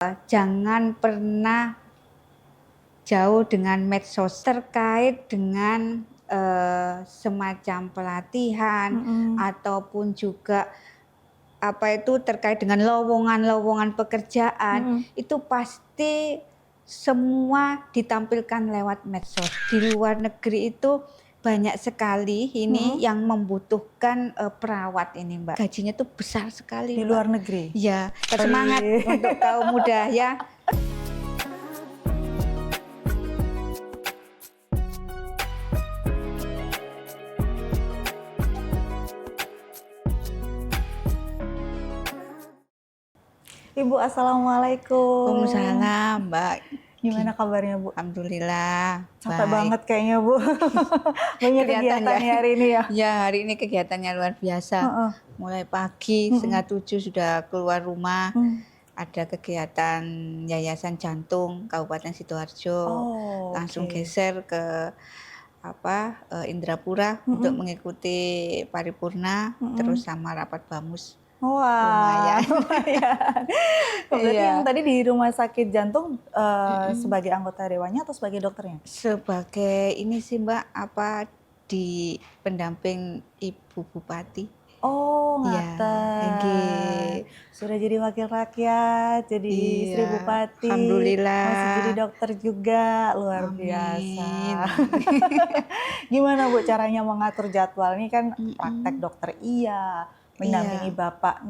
Jangan pernah jauh dengan medsos terkait dengan semacam pelatihan ataupun juga terkait dengan lowongan-lowongan pekerjaan, itu pasti semua ditampilkan lewat medsos. Di luar negeri itu banyak sekali ini yang membutuhkan perawat ini, Mbak. Gajinya tuh besar sekali, Di Mbak. luar negeri? Ya, semangat untuk kaum muda ya. Ibu, assalamualaikum. Waalaikumsalam, Mbak. Gimana kabarnya, Bu? Alhamdulillah. Capek baik. banget kayaknya, Bu. Banyak Kelihatan kegiatan ya. hari ini ya? Ya, hari ini kegiatannya luar biasa. Mulai pagi, 6:30 sudah keluar rumah. Ada kegiatan Yayasan Jantung Kabupaten Sidoarjo. Langsung geser ke Indrapura untuk mengikuti paripurna, terus sama rapat bamus. Wah, lumayan. Berarti yang tadi di rumah sakit jantung sebagai anggota dewannya atau sebagai dokternya? Sebagai ini sih, Mbak, di pendamping Ibu Bupati. Oh, ngaten. Ya, sudah jadi wakil rakyat, jadi istri bupati, Alhamdulillah. masih jadi dokter juga, luar biasa. Gimana, Bu, caranya mengatur jadwal? Ini kan praktek dokter mendampingi Bapak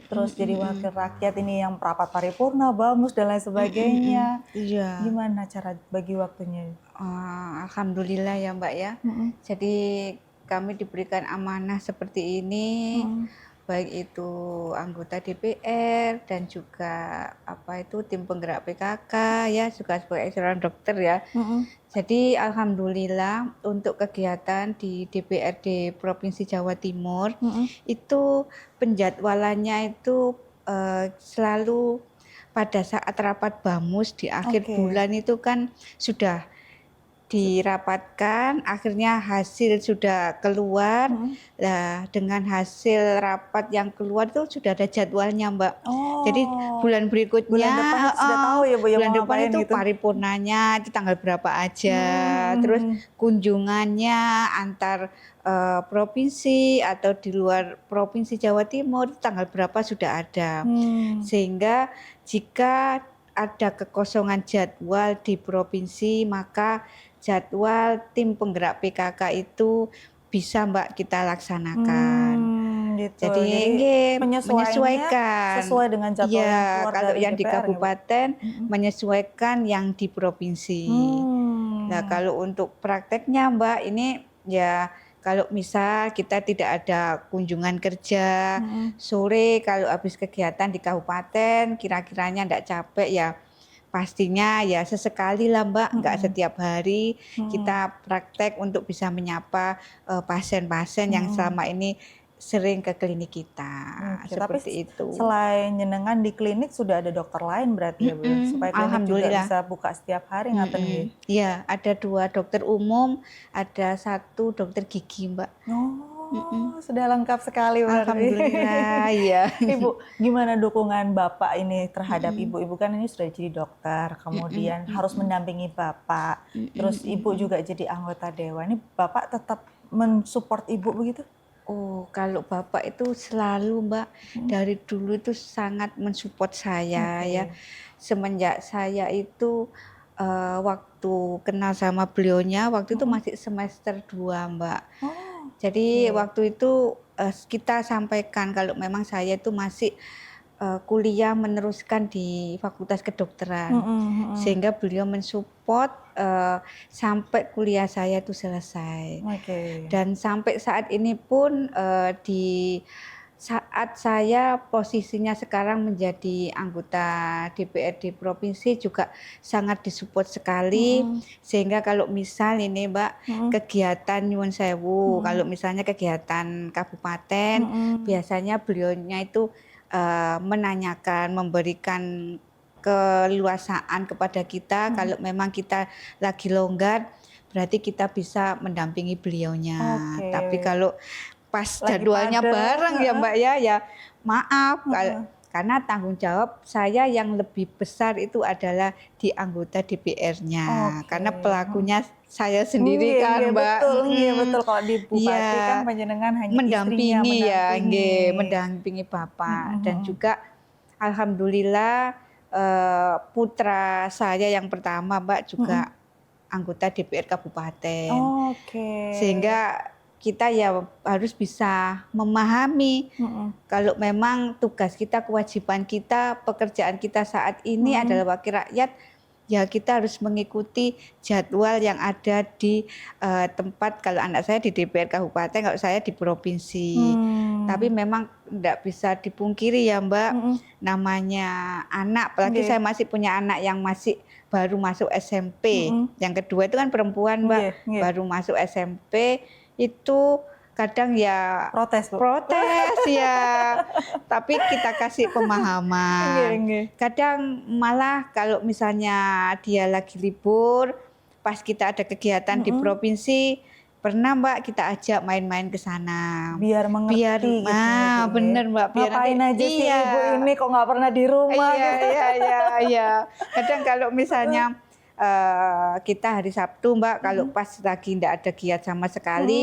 terus jadi wakil rakyat ini yang perapat paripurna, bamus dan lain sebagainya. Gimana cara bagi waktunya? Alhamdulillah ya, Mbak ya. Jadi kami diberikan amanah seperti ini, baik itu anggota DPR dan juga tim penggerak PKK ya, juga sebagai seorang dokter ya. Jadi alhamdulillah untuk kegiatan di DPRD Provinsi Jawa Timur itu penjadwalannya itu selalu pada saat rapat bamus di akhir bulan itu kan sudah dirapatkan, akhirnya hasil sudah keluar. Nah, dengan hasil rapat yang keluar itu sudah ada jadwalnya, Mbak. Jadi bulan berikutnya, bulan depan sudah tahu ya, Bu, ya, bulan mau depan itu gitu? Paripurnanya itu tanggal berapa aja, terus kunjungannya antar provinsi atau di luar provinsi Jawa Timur tanggal berapa sudah ada. Sehingga jika ada kekosongan jadwal di provinsi, maka jadwal tim penggerak PKK itu bisa, Mbak, kita laksanakan. Gitu. Jadi menyesuaikan sesuai dengan jadwal yang keluar kalau dari yang di DPR, kabupaten menyesuaikan yang di provinsi. Nah, kalau untuk prakteknya, Mbak, ini ya kalau misal kita tidak ada kunjungan kerja sore, kalau habis kegiatan di kabupaten kira-kiranya enggak capek ya, pastinya ya sesekali lah, Mbak, enggak setiap hari kita praktek untuk bisa menyapa pasien-pasien yang selama ini sering ke klinik kita. Seperti itu. Selain jenengan di klinik sudah ada dokter lain berarti ya, Bu? Supaya klinik juga bisa buka setiap hari ngaten nggih? Iya, ada 2 dokter umum, ada 1 dokter gigi, Mbak. Sudah lengkap sekali berarti. Alhamdulillah, iya. Ibu, gimana dukungan Bapak ini terhadap Ibu? Ibu kan ini sudah jadi dokter, kemudian harus mendampingi Bapak, terus Ibu juga jadi anggota dewan. Ini Bapak tetap mensupport Ibu begitu? Oh, kalau Bapak itu selalu, Mbak, dari dulu itu sangat mensupport saya ya. Semenjak saya itu waktu kenal sama beliaunya, waktu itu masih semester 2, Mbak. Jadi waktu itu kita sampaikan kalau memang saya itu masih kuliah meneruskan di Fakultas Kedokteran, sehingga beliau mensupport sampai kuliah saya itu selesai. Dan sampai saat ini pun di saat saya posisinya sekarang menjadi anggota DPRD provinsi juga sangat disupport sekali, sehingga kalau misal ini, Mbak, kegiatan nyuwun sewu, kalau misalnya kegiatan kabupaten, biasanya beliaunya itu menanyakan, memberikan keleluasaan kepada kita kalau memang kita lagi longgar, berarti kita bisa mendampingi beliaunya. Tapi kalau pas jadwalnya bareng ya, Mbak ya, ya maaf karena tanggung jawab saya yang lebih besar itu adalah di anggota DPR-nya, karena Oke. pelakunya saya sendiri Nggih, kan, nggih, Mbak. betul, nggih, betul. Kalau di bupati kan Iya, panjenengan hanya istrinya mendampingi ya, mendampingi. nggih, mendampingi Mhm, Bapak, dan mhm. juga alhamdulillah putra saya yang pertama, Mbak, juga Mhm. anggota DPR kabupaten. Oke. Sehingga kita ya harus bisa memahami Mhm, kalau memang tugas kita, kewajiban kita, pekerjaan kita saat ini mhm. adalah wakil rakyat, ya kita harus mengikuti jadwal yang ada di tempat. Kalau anak saya di DPR kabupaten, kalau saya di provinsi. Tapi Mmm, memang tidak bisa dipungkiri ya, Mbak, mhm. namanya anak, apalagi Nggih, saya masih punya anak yang masih baru masuk SMP. mhm. Yang kedua itu kan perempuan, Mbak, Nggih, nggih. baru masuk SMP, itu kadang ya Protes, Bu. protes ya, tapi kita kasih Nggih, pemahaman. nggih. Kadang malah kalau misalnya dia lagi libur, pas kita ada kegiatan di Mhm. provinsi, pernah, Mbak, kita ajak main-main ke sana. Biar mengerti gitu ya, Bu, ya. Bener, Mbak, biar nanti Ngapain aja sih iya. ibu ini kok nggak pernah di rumah Iya, gitu. iya, iya, iya. Kadang kalau Heeh, misalnya kita hari Sabtu, Mbak, kalau mhm, pas lagi ndak ada giat sama mhm, sekali,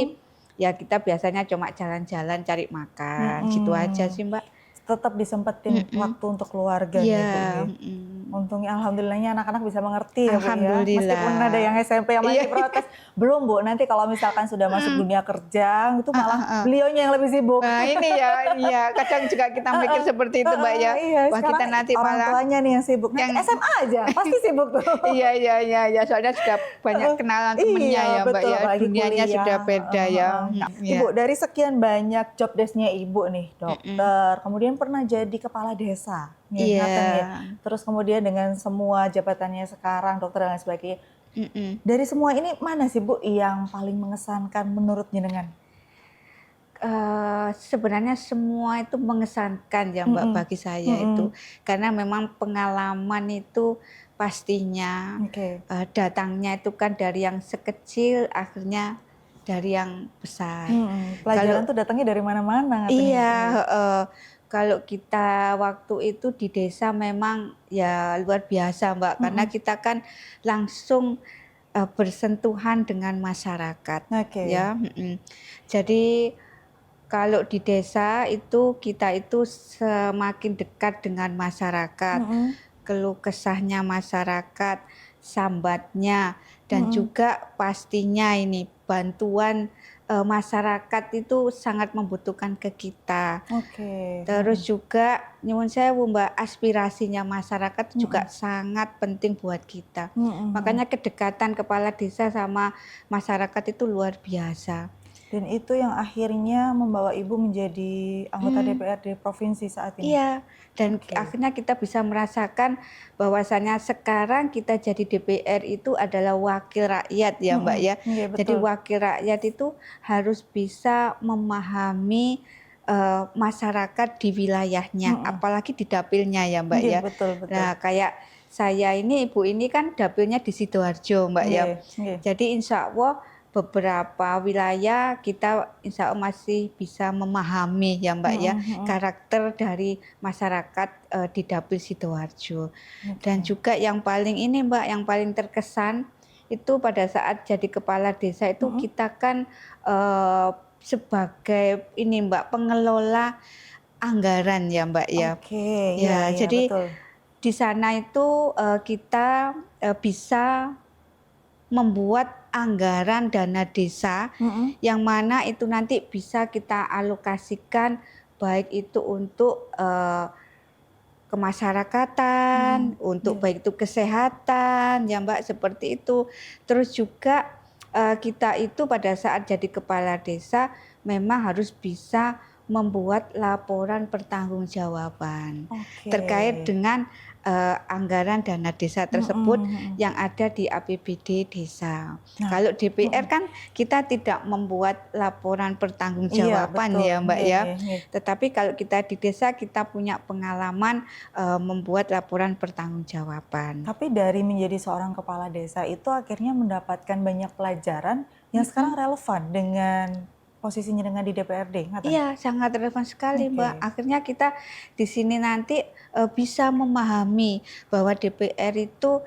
ya kita biasanya cuma jalan-jalan cari makan, gitu aja mhm. sih, Mbak. Tetap disempetin Mhm. waktu untuk keluarga Iya, nih, Bu, ya. mhm. Untungnya alhamdulillahnya anak-anak bisa mengerti ya, Bu, ya. Meskipun ada yang Alhamdulillah. SMP yang Iya. masih protes, belum, Bu, nanti kalau misalkan sudah masuk Mhm. dunia kerja, itu Heeh, malah heeh. beliaunya yang lebih sibuk. Nah, ini ya, iya, kadang juga kita mikir Heeh, seperti itu, Mbak, heeh, ya. iya, Wah, sekarang kita nanti orang malah tuanya nih yang sibuk. Nanti yang SMA aja pasti sibuk tuh. iya, iya, iya, iya, soalnya sudah banyak Heeh. kenalan temennya Iya, ya, Mbak, betul, ya, apalagi dunianya sudah kuliah, beda heeh, ya. heeh. Nah, Iya. Ibu, dari sekian banyak job desk-nya Ibu nih, Mhm. dokter, kemudian pernah jadi kepala desa, nggih, ngaten nggih. Iya. Terus kemudian dengan semua jabatannya sekarang, dokter dan lain sebagainya. Mhm. Dari semua ini mana sih, Bu, yang paling mengesankan menurut jenengan? Sebenarnya semua itu mengesankan ya, Mbak, Mhm, bagi saya itu. mhm, Karena memang pengalaman itu pastinya, oke, datangnya itu kan dari yang sekecil, akhirnya dari yang besar. mhm, pelajaran Kalau tuh datangnya dari mana-mana ngaten iya, Ibu, nggih. heeh. Kalau kita waktu itu di desa memang ya luar biasa, Mbak, karena Mhm, kita kan langsung, bersentuhan dengan masyarakat, oke, ya, mhm. Jadi kalau di desa itu kita itu semakin dekat dengan masyarakat, mhm, keluh kesahnya masyarakat, sambatnya, dan mhm, juga pastinya ini bantuan, masyarakat itu sangat membutuhkan ke kita. oke, Terus mhm, juga nyuwun sewu, Mbak, aspirasinya masyarakat juga mhm, sangat penting buat kita. mhm, mhm. Makanya kedekatan kepala desa sama masyarakat itu luar biasa. Dan itu yang akhirnya membawa Ibu menjadi anggota Mmm. DPRD provinsi saat ini? Iya, dan Oke. akhirnya kita bisa merasakan bahwasanya sekarang kita jadi DPR itu adalah wakil rakyat ya, Mbak, Mhm, ya. iya Jadi betul. wakil rakyat itu harus bisa memahami, masyarakat di wilayahnya, Mhm, apalagi di dapilnya ya, Mbak, nggih ya. betul, betul. Nah, kayak saya ini, Ibu ini kan dapilnya di Sidoarjo, Mbak, ya. Nggih, nggih. Jadi insya Allah beberapa wilayah kita insya Allah masih bisa memahami ya, Mbak, ya, Mhm, mhm. karakter dari masyarakat, di dapil Sidoarjo. Dan Oke. juga yang paling ini, Mbak, yang paling terkesan itu pada saat jadi kepala desa itu Mhm. kita kan, sebagai ini, Mbak, pengelola anggaran ya, Mbak, ya. Oke, iya, Ya, iya jadi betul. di sana itu, kita, bisa membuat anggaran dana desa Mhm, yang mana itu nanti bisa kita alokasikan baik itu untuk, kemasyarakatan, mhm, untuk iya. baik itu kesehatan ya, Mbak, seperti itu. Terus juga, kita itu pada saat jadi kepala desa memang harus bisa membuat laporan pertanggungjawaban Oke. terkait dengan, anggaran dana desa Mhm, tersebut mhm. yang ada di APBD desa. Nah, Kalau DPR mhm. kan kita tidak membuat laporan Iya pertanggungjawaban betul, ya, Mbak, nggih, ya. nggih, nggih. Tetapi kalau kita di desa kita punya pengalaman, membuat laporan pertanggungjawaban. Tapi dari menjadi seorang kepala desa itu akhirnya mendapatkan banyak pelajaran yang sekarang Mhm, relevan dengan posisinya dengan di DPRD, ngaten? Iya, sangat relevan sekali, Mbak. Oke. Akhirnya kita di sini nanti bisa memahami bahwa DPR itu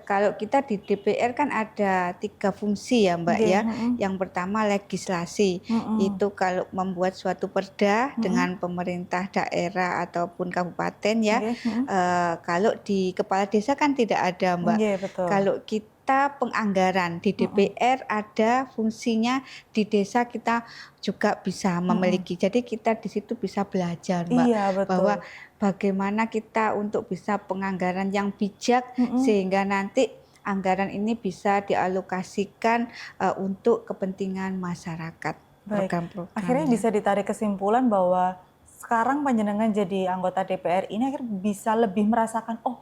kalau kita di DPR kan ada 3 fungsi ya, Mbak, Nggih, ya. heeh. Yang pertama legislasi, Heeh. itu kalau membuat suatu perda Heeh. dengan pemerintah daerah ataupun kabupaten ya. Nggih, heeh. Kalau di kepala desa kan tidak ada, Mbak. Nggih, betul. Kalau kita penganggaran di Heeh. DPR ada fungsinya, di desa kita juga bisa Heeh. memiliki. Jadi kita di situ bisa belajar, Mbak, Iya, betul. bahwa bagaimana kita untuk bisa penganggaran yang bijak Heeh. sehingga nanti anggaran ini bisa dialokasikan untuk kepentingan masyarakat, Baik, akhirnya program-programnya. bisa ditarik kesimpulan bahwa sekarang panjenengan jadi anggota DPR ini akhirnya bisa lebih merasakan, oh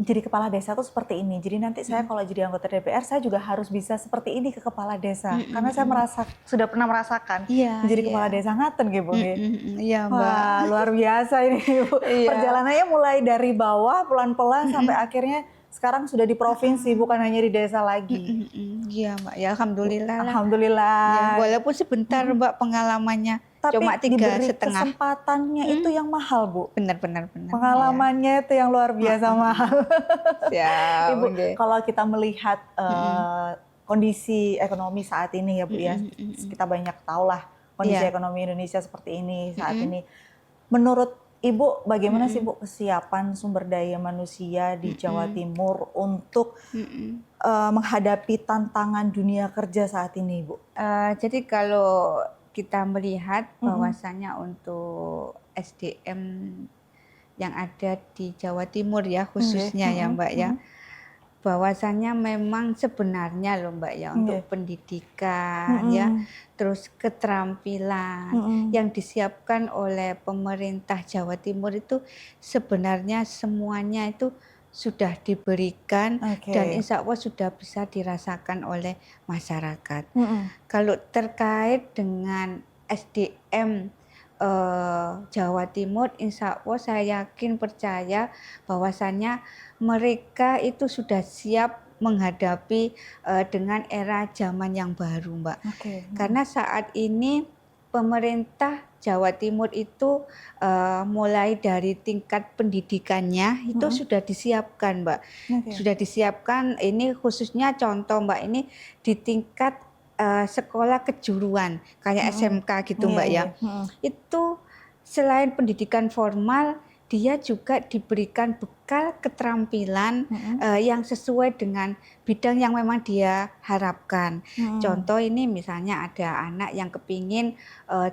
jadi kepala desa tuh seperti ini. Jadi nanti saya kalau jadi anggota DPR saya juga harus bisa seperti ini ke kepala desa. Karena saya sudah pernah merasakan Iya, menjadi iya. kepala desa ngaten nggih Bu nggih. Iya, Mbak. Wah, luar biasa ini Bu. Iya. Perjalanannya mulai dari bawah pelan-pelan sampai akhirnya sekarang sudah di provinsi bukan hanya di desa lagi. Iya, Mbak, ya alhamdulillah lah. Ya, Alhamdulillah. walaupun sebentar, Mbak, pengalamannya. Tapi Cuma 3,5. diberi kesempatannya itu yang mahal, Bu. Benar. Pengalamannya itu yang luar biasa mahal. Siap, Ibu, oke. kalau kita melihat kondisi ekonomi saat ini ya Bu ya, kita banyak tahu lah kondisi Iya. ekonomi Indonesia seperti ini saat ini. Menurut Ibu, bagaimana sih Bu kesiapan sumber daya manusia di Jawa Timur untuk menghadapi tantangan dunia kerja saat ini, Bu? Jadi kalau kita melihat bahwasannya untuk SDM yang ada di Jawa Timur ya khususnya ya, Mbak, ya. Bahwasannya memang sebenarnya loh, Mbak, ya, untuk pendidikan ya, terus keterampilan yang disiapkan oleh pemerintah Jawa Timur itu sebenarnya semuanya itu sudah diberikan dan insya Allah sudah bisa dirasakan oleh masyarakat. Kalau terkait dengan SDM Jawa Timur, insya Allah saya yakin percaya bahwasannya mereka itu sudah siap menghadapi dengan era zaman yang baru, Mbak. Karena saat ini pemerintah Jawa Timur itu mulai dari tingkat pendidikannya itu sudah disiapkan, Mbak. Sudah disiapkan, ini khususnya contoh, Mbak, ini di tingkat sekolah kejuruan kayak SMK gitu, Mbak, ya. Itu selain pendidikan formal, dia juga diberikan bekal keterampilan yang sesuai dengan bidang yang memang dia harapkan. Contoh ini misalnya ada anak yang kepingin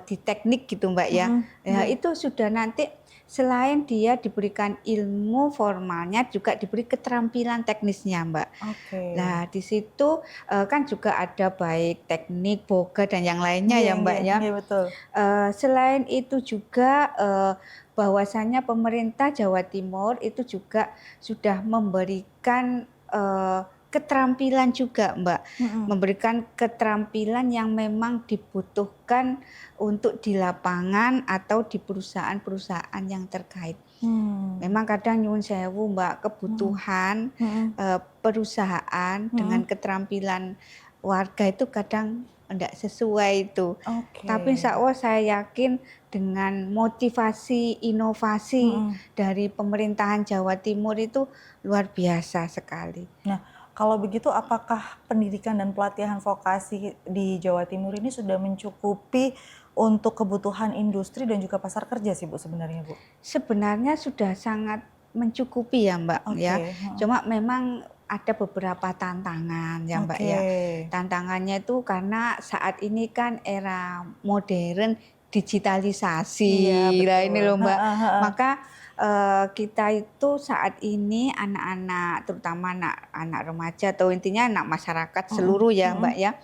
di teknik gitu, Mbak, ya. Itu sudah nanti selain dia diberikan ilmu formalnya juga diberi keterampilan teknisnya, Mbak. Nah, di situ kan juga ada baik teknik, boga dan yang lainnya ya, Mbak, ya. Iya, betul. Selain itu juga bahwasannya pemerintah Jawa Timur itu juga sudah memberikan keterampilan juga, Mbak. Memberikan keterampilan yang memang dibutuhkan untuk di lapangan atau di perusahaan-perusahaan yang terkait. Memang kadang nyuwun sewu, Mbak, kebutuhan perusahaan dengan keterampilan warga itu kadang enggak sesuai itu. Tapi insya Allah saya yakin dengan motivasi, inovasi dari pemerintahan Jawa Timur itu luar biasa sekali. Nah, kalau begitu apakah pendidikan dan pelatihan vokasi di Jawa Timur ini sudah mencukupi untuk kebutuhan industri dan juga pasar kerja sih Bu sebenarnya, Bu? Sebenarnya sudah sangat mencukupi ya, Mbak, ya. Cuma memang ada beberapa tantangan ya, Mbak, ya. Tantangannya itu karena saat ini kan era modern digitalisasi. Nah, ini loh, Mbak. Maka kita itu saat ini anak-anak, terutama anak remaja atau intinya anak masyarakat seluruh ya, Mbak, ya.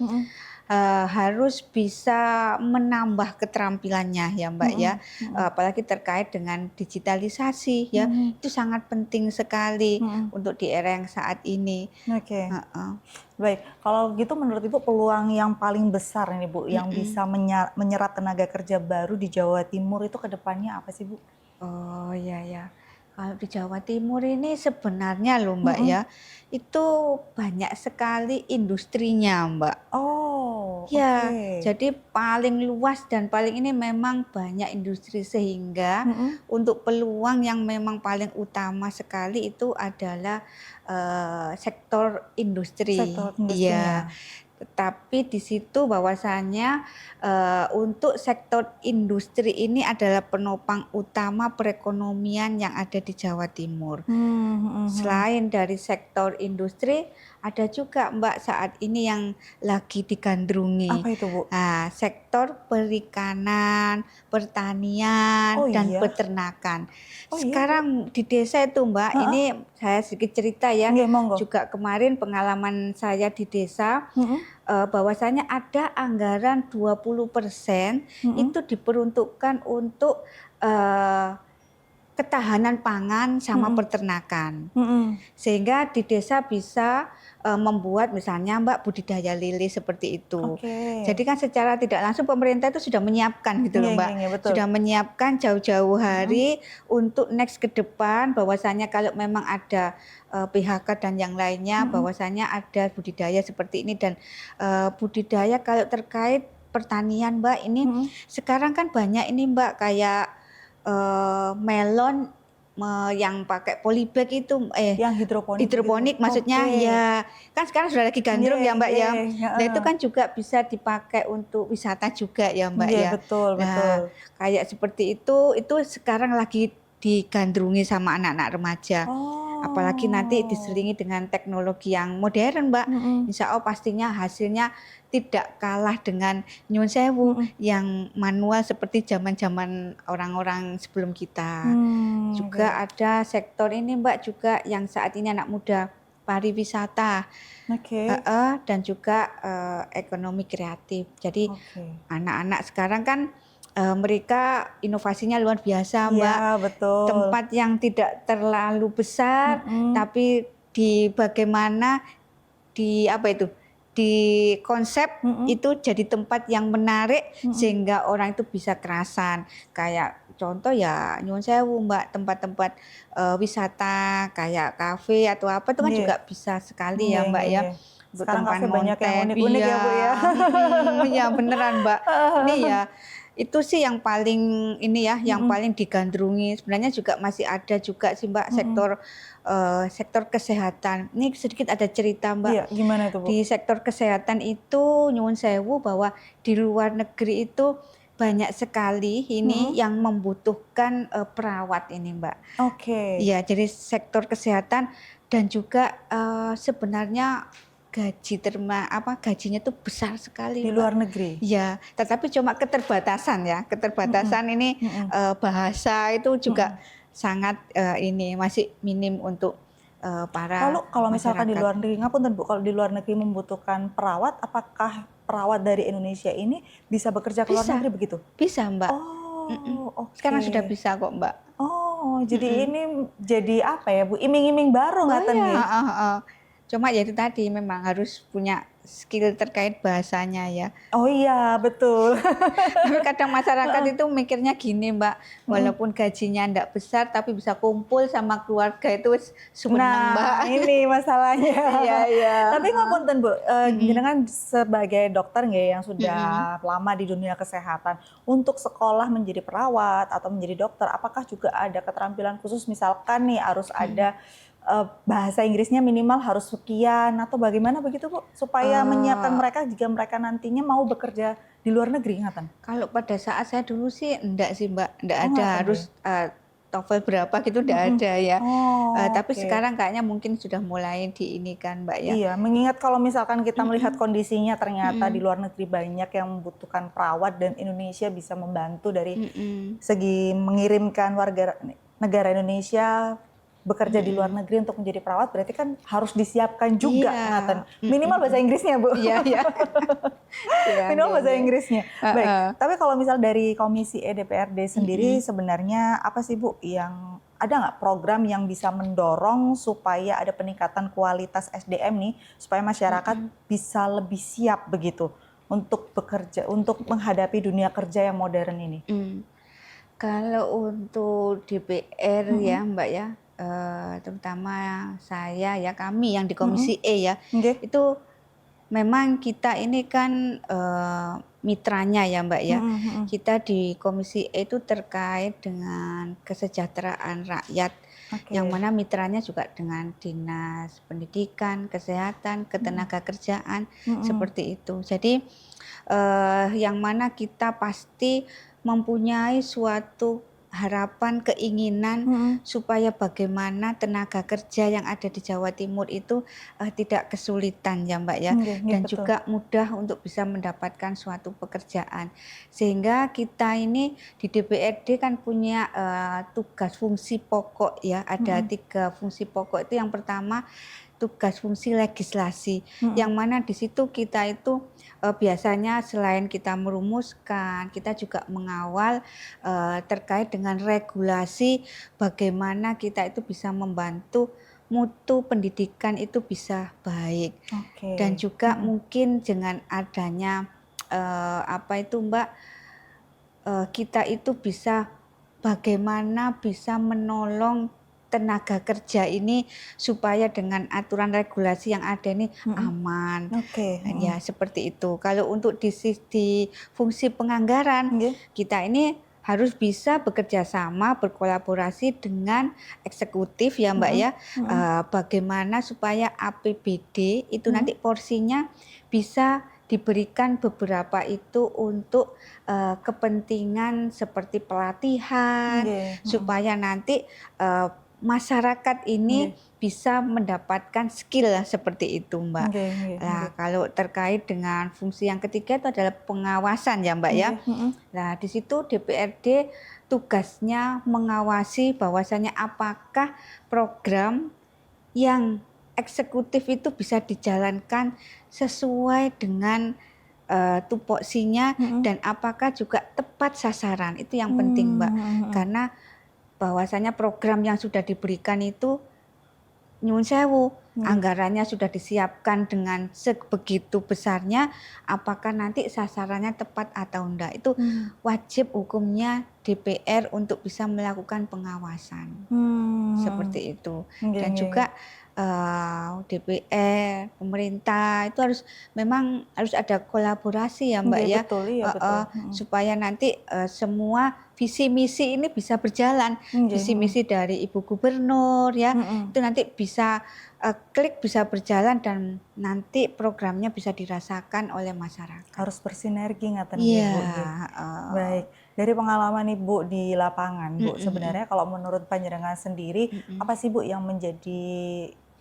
Harus bisa menambah keterampilannya ya, Mbak, ya. Apalagi terkait dengan digitalisasi ya. Itu sangat penting sekali untuk di era yang saat ini. Baik, kalau gitu menurut Ibu peluang yang paling besar nih Bu yang bisa menyerap tenaga kerja baru di Jawa Timur itu ke depannya apa sih, Bu? Oh, iya. Kalau di Jawa Timur ini sebenarnya loh, Mbak, ya, itu banyak sekali industrinya, Mbak. Ya, oke. jadi paling luas dan paling ini memang banyak industri sehingga Mhm. untuk peluang yang memang paling utama sekali itu adalah sektor Sektor industri. industrinya. Iya, tetapi di situ bahwasannya untuk sektor industri ini adalah penopang utama perekonomian yang ada di Jawa Timur. Mhm mhm. Selain dari sektor industri, ada juga Mbak saat ini yang lagi digandrungi. Apa itu, Bu? Nah, sektor perikanan, pertanian, Oh dan iya? peternakan. Oh iya, Bu? Sekarang di desa itu Mbak, Heeh. ini saya sedikit cerita ya, Nggih, monggo. juga kemarin pengalaman saya di desa, Mhm bahwasanya ada anggaran 20% mhm itu diperuntukkan untuk eee, ketahanan pangan sama mhm peternakan. mhm. Sehingga di desa bisa membuat misalnya Mbak budidaya lele seperti itu. Oke. Jadi kan secara tidak langsung pemerintah itu sudah menyiapkan gitu loh Nggih Mbak, nggih nggih, betul. sudah menyiapkan jauh-jauh Mhm hari untuk next ke depan bahwasanya kalau memang ada PHK dan yang lainnya mhm bahwasanya ada budidaya seperti ini dan budidaya kalau terkait pertanian Mbak ini mhm. sekarang kan banyak ini Mbak kayak melon yang pakai polybag itu Yang hidroponik begitu? hidroponik maksudnya Oke. ya, kan sekarang sudah lagi gandrung Nggih ya Mbak ya. nggih, Nah itu heeh. kan juga bisa dipakai untuk wisata juga ya Mbak Nggih, ya. betul betul. Nah kayak seperti itu sekarang lagi digandrungi sama anak-anak remaja. Apalagi nanti Oh. diselingi dengan teknologi yang modern Mbak. Mhm Insya Allah pastinya hasilnya tidak kalah dengan nyun sewu mhm. yang manual seperti zaman-zaman orang-orang sebelum kita. Oke. Juga ada sektor ini Mbak juga yang saat ini anak muda pariwisata, Oke. heeh, dan juga ekonomi kreatif. Jadi Oke. anak-anak sekarang kan mereka inovasinya luar biasa Iya, Mbak. betul. Tempat yang tidak terlalu besar, Mhm tapi di bagaimana di apa itu, di konsep mhm itu jadi tempat yang menarik mhm. sehingga orang itu bisa kerasan. Kayak contoh ya nyuwun sewu Mbak, tempat-tempat wisata kayak kafe atau apa itu kan Nggih. juga bisa sekali ya Nggih Mbak nggih ya, nggih. untuk Sekarang tempat kafe banyak yang ngonten. unik-unik Iya, ya, Bu, ya. iya beneran Mbak. Ini ya itu sih yang paling ini ya, yang Mhm paling digandrungi. Sebenarnya juga masih ada juga sih Mbak mhm. sektor kesehatan. Ini sedikit ada cerita Mbak. Iya, gimana itu, Bu? Di sektor kesehatan itu nyuwun sewu bahwa di luar negeri itu banyak sekali ini Mhm. yang membutuhkan perawat ini Mbak. Oke. Iya, jadi sektor kesehatan dan juga sebenarnya gajinya tuh besar sekali Di Mbak. luar negeri? Iya, tetapi cuma keterbatasan ya, Mhm keterbatasan ini mhm bahasa itu juga mhm. sangat ini masih minim untuk Lalu para kalau misalkan di masyarakat. luar negeri, ngapunten Bu, kalau di luar negeri membutuhkan perawat, apakah perawat dari Indonesia ini bisa bekerja ke luar Bisa, negeri begitu? bisa Mbak, mhm. Oh, Sekarang sudah oke. bisa kok Mbak, Oh, jadi mhm. ini jadi apa ya, Bu, iming-iming baru Oh ngaten iya, nggih? heeh heeh. Cuma ya itu tadi memang harus punya skill terkait bahasanya ya. Oh iya, betul. Tapi kadang masyarakat Heeh, itu mikirnya gini Mbak, mhm. walaupun gajinya ndak besar tapi bisa kumpul sama keluarga itu wis seneng Mbak. Nah, ini masalahnya. Iya iya, Tapi heeh, ngapunten, Bu, mhm, jenengan sebagai dokter nggih yang mhm, sudah lama di dunia kesehatan, untuk sekolah menjadi perawat atau menjadi dokter, apakah juga ada keterampilan khusus misalkan nih harus mhm. ada, bahasa Inggrisnya minimal harus sekian atau bagaimana begitu, Bu? Supaya menyiapkan Eee, mereka jika mereka nantinya mau bekerja di luar negeri, ngaten? Kalau pada saat saya dulu sih enggak sih Mbak, enggak Oh, ada ngaten harus nggih? TOEFL berapa gitu enggak Mhm. ada ya. Oh, Tapi oke. sekarang kayaknya mungkin sudah mulai di ini kan Mbak ya. Iya, mengingat kalau misalkan kita melihat Mhm, kondisinya ternyata di mhm, luar negeri banyak yang membutuhkan perawat dan Indonesia bisa membantu dari mhm, segi mengirimkan warga negara Indonesia bekerja di luar mhm. negeri untuk menjadi perawat, berarti kan harus disiapkan juga Iya, ngaten. mhm Minimal bahasa mhm. Inggrisnya, Bu. Iya iya. Iya, Minimal nggih bahasa nggih. Inggrisnya. Baik, Heeh, tapi kalau misal dari Komisi E DPRD sendiri mhm, sebenarnya apa sih, Bu, yang ada nggak program yang bisa mendorong supaya ada peningkatan kualitas SDM nih, supaya masyarakat mhm, bisa lebih siap begitu untuk bekerja, untuk menghadapi dunia kerja yang modern ini? mmm. Kalau untuk DPR ya, Mhm Mbak, ya, terutama saya ya, kami yang di mhm, Komisi E ya, nggih, itu memang kita ini kan mitranya ya Mbak ya. Mhm mhm. Kita di Komisi E itu terkait dengan kesejahteraan rakyat, yang Oke. mana mitranya juga dengan Dinas Pendidikan, Kesehatan, Mhm. Ketenagakerjaan, Mhm. seperti itu. Jadi yang mana kita pasti mempunyai suatu harapan, keinginan Mhm. supaya bagaimana tenaga kerja yang ada di Jawa Timur itu tidak kesulitan ya Mbak ya, Nggih nggih, dan betul. juga mudah untuk bisa mendapatkan suatu pekerjaan. Sehingga kita ini di DPRD kan punya tugas fungsi pokok ya, ada Mhm. 3 fungsi pokok itu. Yang pertama tugas fungsi legislasi, Mhm. yang mana di situ kita itu biasanya selain kita merumuskan, kita juga mengawal terkait dengan regulasi bagaimana kita itu bisa membantu mutu pendidikan itu bisa baik. Dan Oke. juga Mhm. mungkin dengan adanya apa itu Mbak, kita itu bisa bagaimana bisa menolong tenaga kerja ini supaya dengan aturan regulasi yang ada ini Mhm. aman. Oke. Ya Mhm. seperti itu. Kalau untuk di fungsi penganggaran, Nggih. kita ini harus bisa bekerja sama, berkolaborasi dengan eksekutif ya Mbak Mhm. ya, Mhm. bagaimana supaya APBD itu Mhm. nanti porsinya bisa diberikan beberapa itu untuk kepentingan seperti pelatihan, Nggih. Mhm. supaya nanti masyarakat ini Nggih. bisa mendapatkan skill lah seperti itu Mbak. Nggih nggih Nah nggih. kalau terkait dengan fungsi yang ketiga itu adalah pengawasan ya Mbak ya. Nggih. Mhm. Nah di situ DPRD tugasnya mengawasi bahwasanya apakah program yang eksekutif itu bisa dijalankan sesuai dengan tupoksinya, Mhm. dan apakah juga tepat sasaran, itu yang penting Mbak. Mhm mhm. Karena bahwasanya program yang sudah diberikan itu nyuwun sewu, Nggih. anggarannya sudah disiapkan dengan sebegitu besarnya, apakah nanti sasarannya tepat atau enggak, itu Mmm. wajib hukumnya DPR untuk bisa melakukan pengawasan. Mhm. Seperti itu. Nggih Dan nggih nggih. juga DPR, pemerintah itu memang harus ada kolaborasi ya Mbak Nggih, ya, betul. Iya, betul. heeh, Mhm. supaya nanti semua visi misi ini bisa berjalan. Nggih. Visi Mhm. misi dari Ibu Gubernur ya, Mhm. itu nanti bisa klik, bisa berjalan, dan nanti programnya bisa dirasakan oleh masyarakat. Harus bersinergi ngaten nggih, Iya, Bu, nggih. heeh. Baik, dari pengalaman Ibu di lapangan, Mhm Bu, mhm. sebenarnya kalau menurut panjenengan sendiri, Mhm. apa sih, Bu, yang menjadi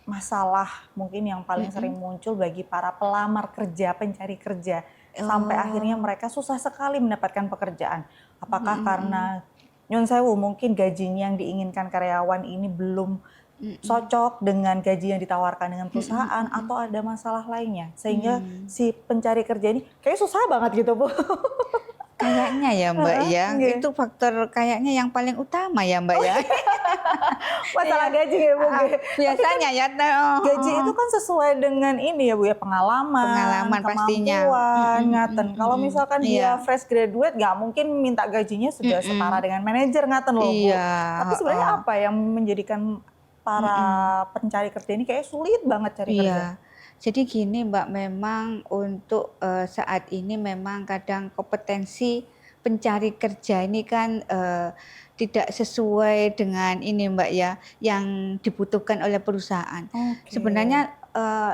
masalah mungkin yang paling sering Mhm. muncul bagi para pelamar kerja, pencari kerja, sampai akhirnya Oh. mereka susah sekali mendapatkan pekerjaan? Apakah Mhm mhm. karena nyun sewu mungkin gajinya yang diinginkan karyawan ini belum Mhm. cocok dengan gaji yang ditawarkan dengan Mhm perusahaan, mhm. atau ada masalah lainnya? Sehingga Mmm. si pencari kerja ini kayaknya susah banget gitu, Bu. Kayaknya ya Mbak Heeh, ya, nggih. itu faktor kayaknya yang paling utama ya Mbak Oh, ya. iya. Masalah Iya, gaji ya, Bu, heeh, nggih. Tapi kan biasanya ya, heeh gaji itu heeh. kan sesuai dengan ini ya, Bu, ya, pengalaman, Pengalaman pastinya. kemampuan, Mhm mhm ngaten. Kalau mhm. misalkan dia Iya. fresh graduate nggak mungkin minta gajinya sudah setara Mhm. dengan manajer, ngaten loh, Bu. Iya, Tapi sebenarnya heeh. apa yang menjadikan para Mhm. pencari kerja ini kayaknya sulit banget cari kerja? Iya. Jadi gini Mbak, memang untuk saat ini memang kadang kompetensi pencari kerja ini kan tidak sesuai dengan ini Mbak ya, yang dibutuhkan oleh perusahaan. Oke. Sebenarnya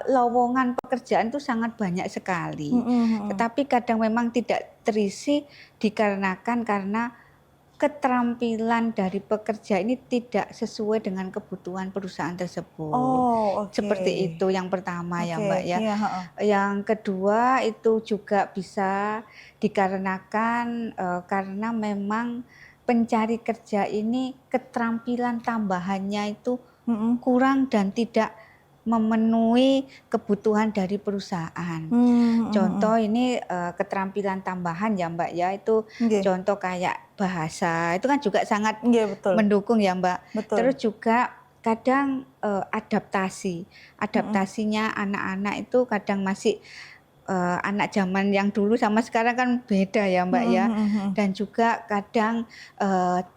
lowongan pekerjaan itu sangat banyak sekali, Mhm mhm. tetapi kadang memang tidak terisi dikarenakan karena keterampilan dari pekerja ini tidak sesuai dengan kebutuhan perusahaan tersebut. Oh, oke. Seperti itu yang pertama ya Oke, Mbak ya. iya, heeh. Yang kedua itu juga bisa dikarenakan karena memang pencari kerja ini keterampilan tambahannya itu Mhm. kurang dan tidak memenuhi kebutuhan dari perusahaan. Mmm, mhm Contoh mhm. ini keterampilan tambahan ya Mbak ya, itu Nggih. contoh kayak bahasa, itu kan juga sangat Nggih, betul. mendukung ya Mbak. Betul. Terus juga kadang adaptasi. Mhm. Adaptasinya anak-anak itu kadang masih anak zaman yang dulu sama sekarang kan beda ya Mbak Mhm ya. mhm mhm. Dan juga kadang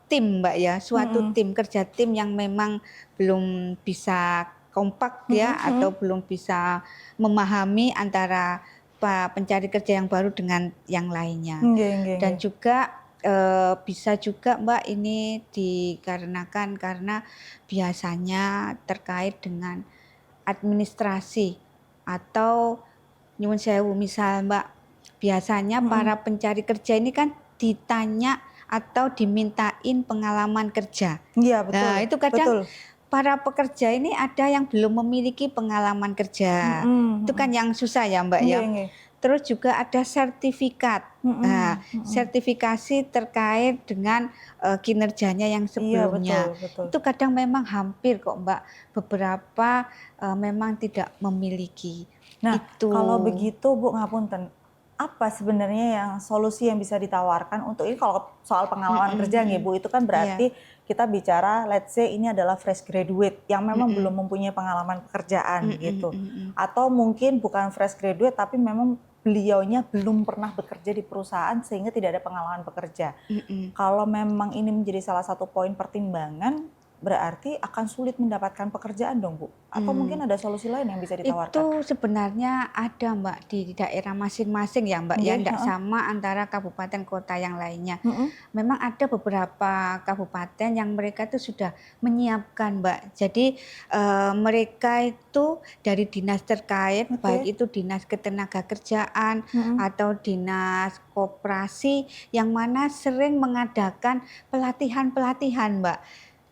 tim Mbak ya, suatu Mhm. tim, kerja tim yang memang belum bisa kompak ya, mhm. atau belum bisa memahami antara pencari kerja yang baru dengan yang lainnya. Nggih nggih Dan nggih. juga, bisa juga Mbak ini dikarenakan karena biasanya terkait dengan administrasi atau nyuwun sewu misal Mbak, biasanya Mhm. para pencari kerja ini kan ditanya atau dimintain pengalaman kerja. Iya betul Nah, itu kadang betul. para pekerja ini ada yang belum memiliki pengalaman kerja. Mhm Itu kan mhm. yang susah ya, Mbak, ya. Nggih nggih. Terus juga ada sertifikat. Nah, Mhm mhm. sertifikasi terkait dengan, kinerjanya yang Iya betul sebelumnya. betul. Itu kadang memang hampir kok, Mbak, beberapa, memang tidak memiliki. Nah, Itu. kalau begitu Bu, ngapunten, apa sebenarnya yang solusi yang bisa ditawarkan untuk ini kalau soal pengalaman Mhm kerja nih mhm. Bu, itu kan Iya. berarti kita bicara let's say ini adalah fresh graduate yang memang belum Mhm. mempunyai pengalaman pekerjaan Mhm gitu. mhm. Atau mungkin bukan fresh graduate tapi memang beliaunya belum pernah bekerja di perusahaan sehingga tidak ada pengalaman bekerja. Mhm. Kalau memang ini menjadi salah satu poin pertimbangan, berarti akan sulit mendapatkan pekerjaan dong, Bu? Atau Mmm. mungkin ada solusi lain yang bisa ditawarkan? Itu sebenarnya ada Mbak di daerah masing-masing ya Mbak ya, Nggih, ndak heeh, sama antara kabupaten kota yang lainnya. mhm, Memang ada beberapa kabupaten yang mereka itu sudah menyiapkan Mbak. Jadi, mereka itu dari dinas terkait, baik oke, itu dinas ketenagakerjaan mhm. atau dinas koperasi, yang mana sering mengadakan pelatihan-pelatihan Mbak.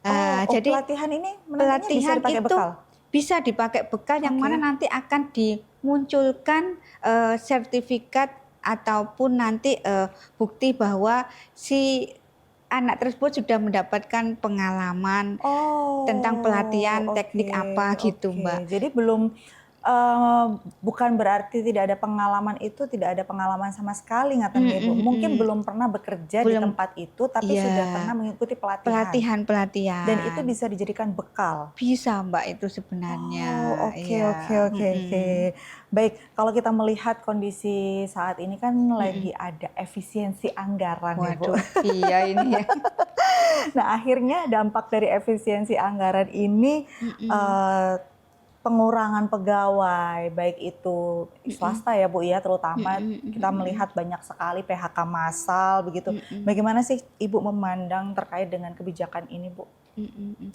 Oh oh Jadi pelatihan ini nantinya bisa pelatihan dipakai itu bekal? bisa dipakai bekal yang mana Oke. nanti akan dimunculkan, sertifikat ataupun nanti, bukti bahwa si anak tersebut sudah mendapatkan pengalaman tentang Oh, pelatihan oke teknik apa gitu, oke. Mbak. Jadi belum, eee, bukan berarti tidak ada pengalaman itu tidak ada pengalaman sama sekali ngaten nggih, Bu. Mhm Mungkin mhm. belum pernah bekerja di Belum tempat itu, tapi iya, sudah pernah mengikuti pelatihan dan itu pelatihan-pelatihan. bisa dijadikan bekal? Bisa, Mbak, itu sebenarnya, Oh, oke iya, oke oke oke. mhm, Baik, kalau kita melihat kondisi saat ini kan mhm. lagi ada efisiensi anggaran nih, Bu. Waduh, iya ini ya. Nah, akhirnya dampak dari efisiensi anggaran ini, Mhm, eee, pengurangan pegawai, baik itu mhm, swasta ya, Bu, ya, terutama mhm kita mhm mhm. melihat banyak sekali PHK massal begitu. Mhm, Bagaimana sih Ibu memandang terkait dengan kebijakan ini, Bu? mhm mhm.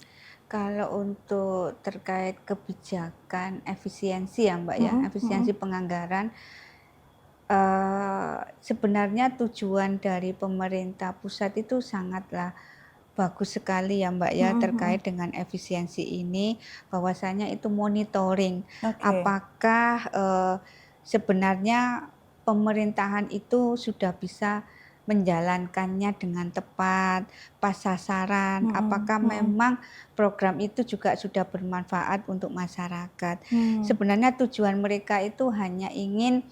Kalau untuk terkait kebijakan efisiensi ya, Mbak, ya, Mhm efisiensi mhm. penganggaran, sebenarnya tujuan dari pemerintah pusat itu sangatlah bagus sekali ya, Mbak, ya, Mhm terkait mhm. dengan efisiensi ini, bahwasanya itu monitoring Oke. apakah, sebenarnya pemerintahan itu sudah bisa menjalankannya dengan tepat, pas sasaran, Mhm apakah mhm. memang program itu juga sudah bermanfaat untuk masyarakat. Mmm. Sebenarnya tujuan mereka itu hanya ingin,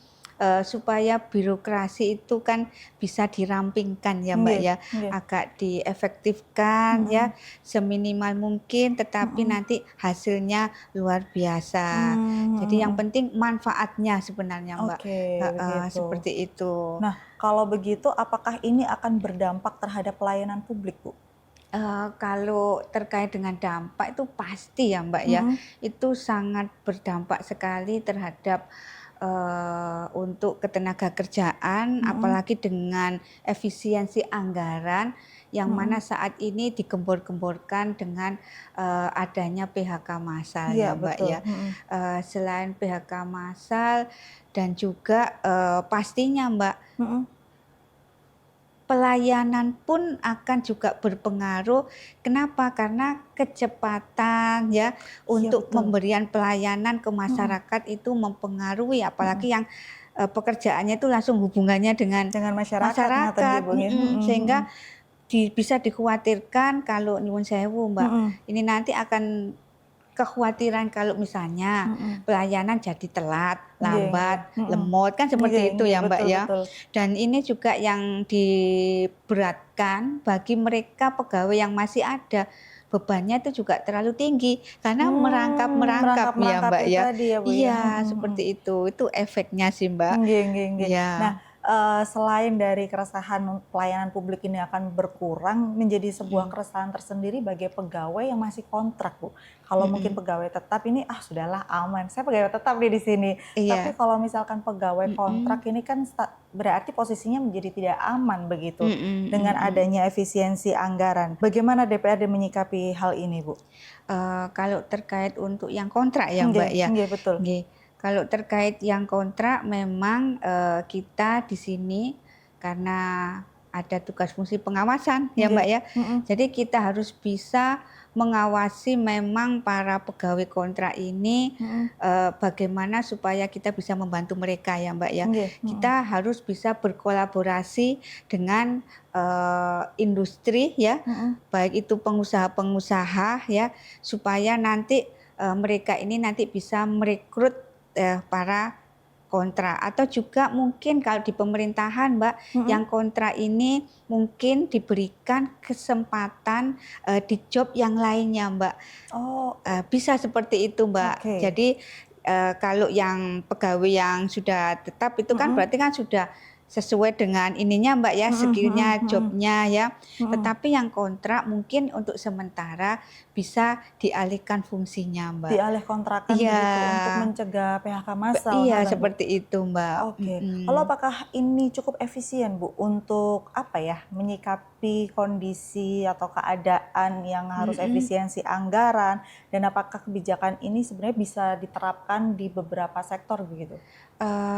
supaya birokrasi itu kan bisa dirampingkan ya, Mbak, Nggih ya, nggih. agak diefektifkan ya, Mhm seminimal mungkin, tetapi mhm. nanti hasilnya luar biasa. Mmm, Jadi mhm yang mhm. penting manfaatnya sebenarnya, Mbak, Oke, heeh, begitu. seperti itu. Nah, kalau begitu apakah ini akan berdampak terhadap pelayanan publik, Bu? Kalau terkait dengan dampak itu pasti ya, Mbak, ya, Mhm itu sangat berdampak sekali terhadap, untuk ketenagakerjaan, mhm apalagi dengan efisiensi anggaran yang mana mhm. saat ini digembor-gemborkan dengan, adanya PHK massal Iya ya, Mbak, betul, ya. mhm Selain PHK massal dan juga, pastinya, Mbak, mhm. pelayanan pun akan juga berpengaruh. Kenapa? Karena kecepatan ya Iya untuk betul, pemberian pelayanan ke mhm masyarakat itu mempengaruhi mhm. apalagi yang, pekerjaannya itu langsung hubungannya dengan Dengan masyarakat ngaten nggih, masyarakat, Bu, nggih, mhm mhm. sehingga bisa dikhawatirkan kalau nyuwun sewu, Mbak, Mhm ini nanti akan kekhawatiran kalau misalnya mhm. pelayanan jadi telat, Nggih nggih, lambat, mhm. lemot, kan Nggih seperti itu nggih, ya, Mbak, betul ya. betul. Dan ini juga yang diberatkan bagi mereka pegawai yang masih ada, bebannya itu juga terlalu tinggi karena merangkap-merangkap ya, Mbak, Merangkap-merangkapi ya. tadi ya, Bu, ya, Iya, mhm mhm. seperti itu efeknya sih, Mbak. Nggih nggih nggih. Nah, Iya. selain dari keresahan pelayanan publik ini akan berkurang, menjadi sebuah keresahan tersendiri bagi pegawai yang masih kontrak, Bu. Kalau mungkin pegawai tetap ini, sudahlah aman, saya pegawai tetap nih di sini. Tapi Iya. kalau misalkan pegawai kontrak ini kan berarti posisinya menjadi tidak aman begitu dengan adanya efisiensi anggaran. Bagaimana DPRD menyikapi hal ini, Bu? Kalau terkait untuk yang kontrak ya Nggih, Mbak ya. nggih betul. Nggih. Kalau terkait yang kontrak memang kita di sini karena ada tugas fungsi pengawasan ya Mbak Nggih, ya. Jadi kita harus bisa mengawasi memang para pegawai kontrak ini bagaimana supaya kita bisa membantu mereka ya Mbak ya. nggih, Kita harus bisa berkolaborasi dengan industri ya, baik itu pengusaha-pengusaha ya, supaya nanti mereka ini nanti bisa merekrut para kontrak, atau juga mungkin kalau di pemerintahan Mbak, yang kontrak ini mungkin diberikan kesempatan di job yang lainnya Mbak. Oh, Bisa seperti itu Mbak. oke. Jadi kalau yang pegawai yang sudah tetap itu kan berarti kan sudah sesuai dengan ininya Mbak ya, skillnya, jobnya ya. Tetapi yang kontrak mungkin untuk sementara bisa dialihkan fungsinya Mbak. Dialih kontrakan Iya. begitu untuk mencegah PHK massal. Iya ngoten, Bu? seperti itu Mbak. Oke. Lalu apakah ini cukup efisien, Bu, untuk apa ya, menyikapi kondisi atau keadaan yang harus efisiensi anggaran, dan apakah kebijakan ini sebenarnya bisa diterapkan di beberapa sektor begitu?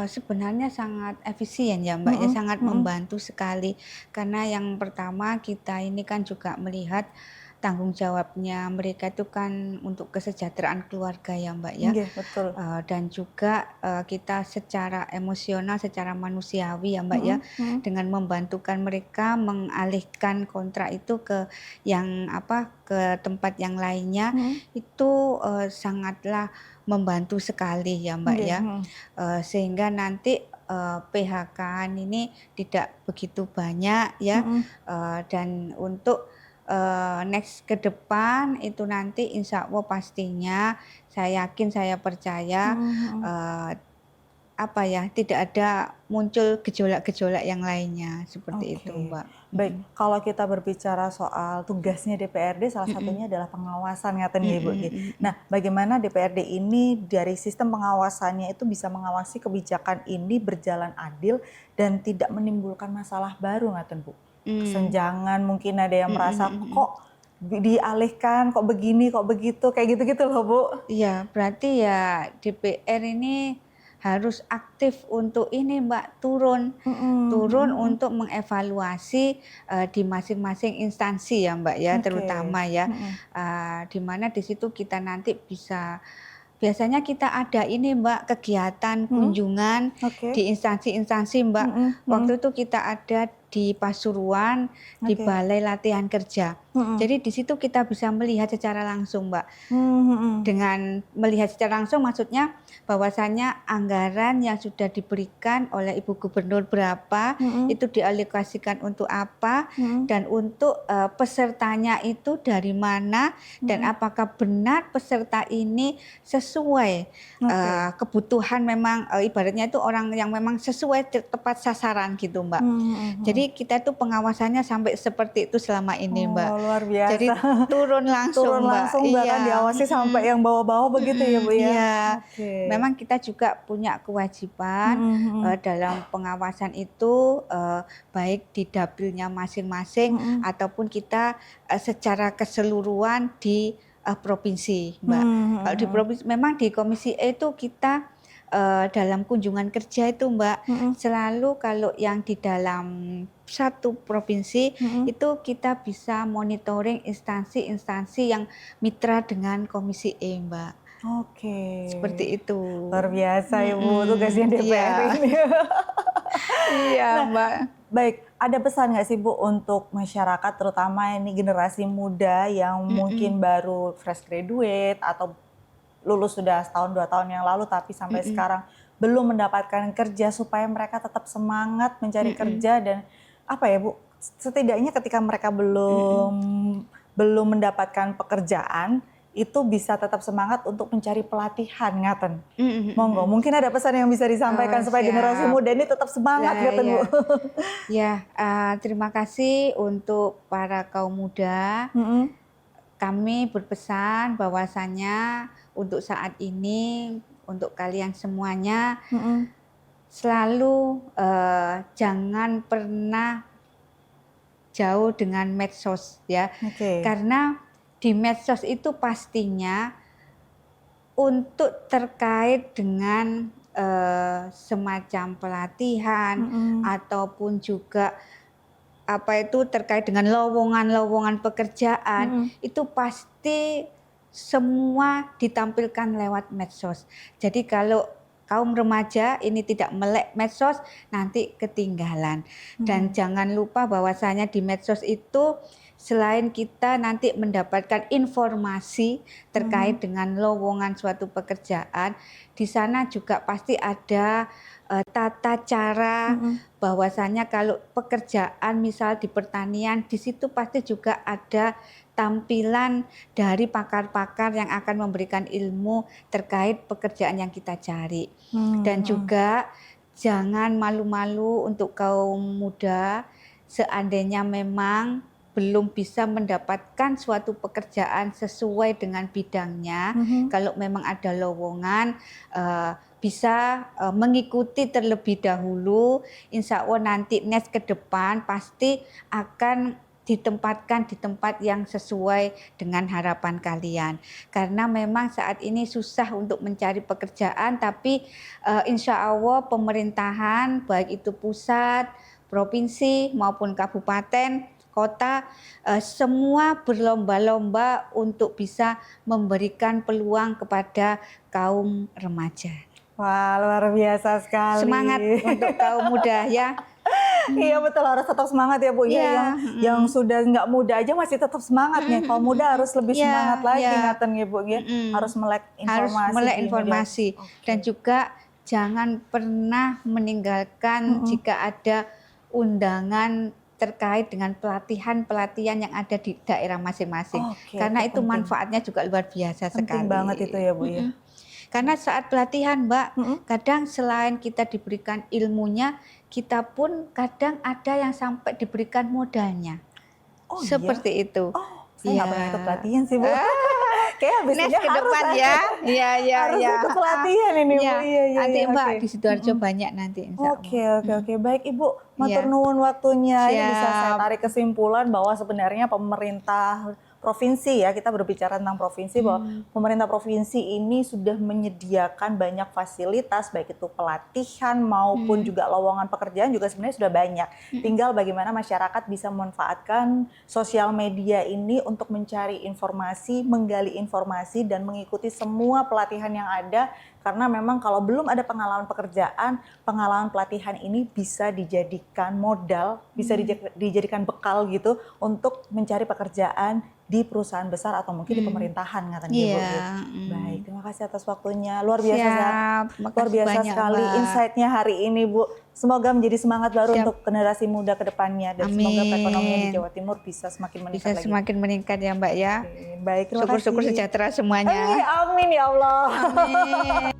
Sebenarnya sangat efisien ya Mbak ya, sangat membantu sekali. Karena yang pertama kita ini kan juga melihat tanggung jawabnya mereka itu kan untuk kesejahteraan keluarga ya Mbak ya. Nggih, betul. Dan juga kita secara emosional, secara manusiawi ya Mbak ya, dengan membantukan mereka mengalihkan kontrak itu ke yang ke tempat yang lainnya, itu sangatlah membantu sekali ya Mbak Nggih, ya. Sehingga nanti PHK ini tidak begitu banyak ya, dan untuk next ke depan itu nanti insya Allah pastinya saya yakin, saya percaya tidak ada muncul gejolak-gejolak yang lainnya seperti itu Oke. Mbak. Baik, kalau kita berbicara soal tugasnya DPRD, salah satunya adalah pengawasan ngaten nggih, Bu, nggih. Nah, bagaimana DPRD ini dari sistem pengawasannya itu bisa mengawasi kebijakan ini berjalan adil dan tidak menimbulkan masalah baru ngaten, Bu? Kesenjangan, mungkin ada yang merasa kok dialihkan, kok begini, kok begitu, kayak gitu-gitu loh, Bu. Iya, berarti ya DPR ini harus aktif untuk ini Mbak, turun untuk mengevaluasi di masing-masing instansi ya Mbak ya, terutama ya, di mana di situ kita nanti bisa, biasanya kita ada ini Mbak, kegiatan kunjungan di instansi-instansi Mbak. Waktu itu kita ada di Pasuruan, di Balai Latihan Kerja. Jadi di situ kita bisa melihat secara langsung Mbak. Dengan melihat secara langsung maksudnya bahwasannya anggaran yang sudah diberikan oleh Ibu Gubernur berapa, itu dialokasikan untuk apa, dan untuk pesertanya itu dari mana, dan apakah benar peserta ini sesuai kebutuhan, memang ibaratnya itu orang yang memang sesuai tepat sasaran gitu Mbak. Jadi kita tuh pengawasannya sampai seperti itu selama ini Mbak. Luar biasa. Jadi turun langsung Mbak. langsung bahkan diawasi sampai yang bawah-bawah begitu ya Bu ya? Iya. Oke. Memang kita juga punya kewajiban dalam pengawasan itu, baik di dapilnya masing-masing ataupun kita secara keseluruhan di provinsi Mbak. Kalau di provinsi, memang di Komisi E itu kita dalam kunjungan kerja itu Mbak, selalu kalau yang di dalam satu provinsi itu kita bisa monitoring instansi-instansi yang mitra dengan Komisi E Mbak. Oke. Seperti itu. Luar biasa ya Bu, tugasnya DPR ini. Iya Mbak. Baik, ada pesan nggak sih Bu untuk masyarakat, terutama ini generasi muda yang mungkin baru fresh graduate atau lulus sudah setahun 2 tahun yang lalu tapi sampai sekarang belum mendapatkan kerja, supaya mereka tetap semangat mencari kerja, dan apa ya Bu, setidaknya ketika mereka belum mendapatkan pekerjaan itu bisa tetap semangat untuk mencari pelatihan ngaten. Monggo, mungkin ada pesan yang bisa disampaikan supaya siap. generasi muda ini tetap semangat ngaten Bu. Ya, terima kasih untuk para kaum muda. Kami berpesan bahwasannya untuk saat ini, untuk kalian semuanya, selalu jangan pernah jauh dengan medsos ya. Karena di medsos itu pastinya untuk terkait dengan semacam pelatihan ataupun juga terkait dengan lowongan-lowongan pekerjaan, itu pasti semua ditampilkan lewat medsos. Jadi kalau kaum remaja ini tidak melek medsos, nanti ketinggalan. Dan jangan lupa bahwasanya di medsos itu selain kita nanti mendapatkan informasi terkait dengan lowongan suatu pekerjaan, di sana juga pasti ada tata cara bahwasanya kalau pekerjaan misal di pertanian, di situ pasti juga ada tampilan dari pakar-pakar yang akan memberikan ilmu terkait pekerjaan yang kita cari. Dan juga jangan malu-malu untuk kaum muda, seandainya memang belum bisa mendapatkan suatu pekerjaan sesuai dengan bidangnya, kalau memang ada lowongan, bisa mengikuti terlebih dahulu. Insya Allah nanti next ke depan pasti akan ditempatkan di tempat yang sesuai dengan harapan kalian. Karena memang saat ini susah untuk mencari pekerjaan, tapi insya Allah pemerintahan baik itu pusat, provinsi maupun kabupaten, kota, semua berlomba-lomba untuk bisa memberikan peluang kepada kaum remaja. Wah, luar biasa sekali. Semangat untuk kaum muda ya. Iya betul, harus tetap semangat ya Bu. Yang sudah nggak muda aja masih tetap semangat nih. Kaum muda harus lebih semangat lagi ngaten ya Bu ya. Harus melek informasi. Harus melek informasi. Dan juga jangan pernah meninggalkan jika ada undangan terkait dengan pelatihan-pelatihan yang ada di daerah masing-masing. Karena itu manfaatnya juga luar biasa sekali. Penting banget itu ya Bu ya. Karena saat pelatihan Mbak, kadang selain kita diberikan ilmunya, kita pun kadang ada yang sampai diberikan modalnya. Seperti itu. Saya nggak pernah ikut pelatihan sih Bu. Kayak habisnya ke depan ya. Harus ikut pelatihan ini Bu. Nanti Mbak di Sidoarjo banyak nanti insya Allah. Oke. Baik Ibu, matur nuwun waktunya. Ini bisa saya tarik kesimpulan bahwa sebenarnya pemerintah provinsi ya, kita berbicara tentang provinsi, bahwa pemerintah provinsi ini sudah menyediakan banyak fasilitas, baik itu pelatihan maupun juga lowongan pekerjaan juga sebenarnya sudah banyak. Tinggal bagaimana masyarakat bisa memanfaatkan sosial media ini untuk mencari informasi, menggali informasi, dan mengikuti semua pelatihan yang ada. Karena memang kalau belum ada pengalaman pekerjaan, pengalaman pelatihan ini bisa dijadikan modal, bisa dijadikan bekal gitu untuk mencari pekerjaan di perusahaan besar atau mungkin di pemerintahan katanya Bu. Baik, terima kasih atas waktunya. Luar biasa, luar biasa sekali insight-nya hari ini Bu. Semoga menjadi semangat baru untuk generasi muda ke depannya, dan semoga perekonomian di Jawa Timur bisa semakin meningkat lagi. Semakin meningkat ya Mbak ya. Baik, terima kasih. Syukur-syukur sejahtera semuanya. Amin ya Allah. Amin.